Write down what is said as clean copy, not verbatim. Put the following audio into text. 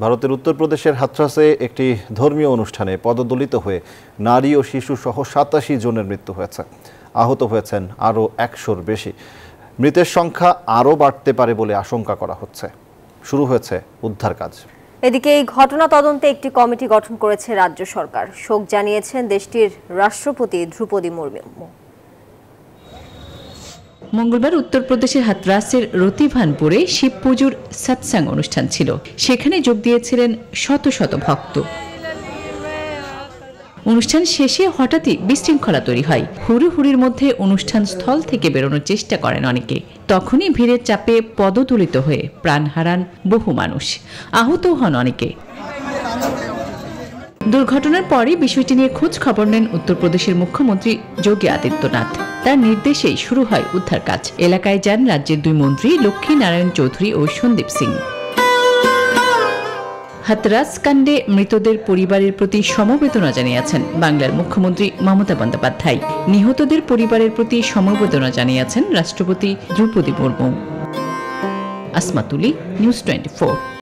ভারতের উত্তরপ্রদেশের হাথরাসে একটি ধর্মীয় অনুষ্ঠানে পদদলিত হয়ে নারী ও শিশু সহ ৮৭ জনের মৃত্যু হয়েছে। আহত হয়েছেন আরও ১০০-র বেশি। মৃতের সংখ্যা আরও বাড়তে পারে বলে আশঙ্কা করা হচ্ছে। শুরু হয়েছে উদ্ধার কাজ। এদিকে এই ঘটনা তদন্তে একটি কমিটি গঠন করেছে রাজ্য সরকার। শোক জানিয়েছেন দেশটির রাষ্ট্রপতি দ্রৌপদী মুর্মু। মঙ্গলবার উত্তরপ্রদেশের হাথরাসের রতিভানপুরে শিব পুজোর সৎসাং অনুষ্ঠান ছিল। সেখানে যোগ দিয়েছিলেন শত শত ভক্ত। অনুষ্ঠান শেষে হঠাৎই বিশৃঙ্খলা তৈরি হয়। হুড়োহুড়ির মধ্যে অনুষ্ঠান স্থল থেকে বেরোনোর চেষ্টা করেন অনেকে। তখনই ভিড়ের চাপে পদদলিত হয়ে প্রাণ হারান বহু মানুষ, আহত হন অনেকে। দুর্ঘটনার পরই বিষয়টি নিয়ে খোঁজ খবর নেন উত্তরপ্রদেশের মুখ্যমন্ত্রী যোগী আদিত্যনাথ। তার নির্দেশেই শুরু হয় উদ্ধার কাজ। এলাকায় যান রাজ্যের 2 মন্ত্রী লক্ষ্মী নারায়ণ চৌধুরী ও সন্দীপ সিং। হাথরাস কাণ্ডে মৃতদের পরিবারের প্রতি সমবেদনা জানিয়েছেন বাংলার মুখ্যমন্ত্রী মমতা বন্দ্যোপাধ্যায়। নিহতদের পরিবারের প্রতি সমবেদনা জানিয়েছেন রাষ্ট্রপতি দ্রৌপদী মুর্মু। আসমা তুলি, নিউজ 24।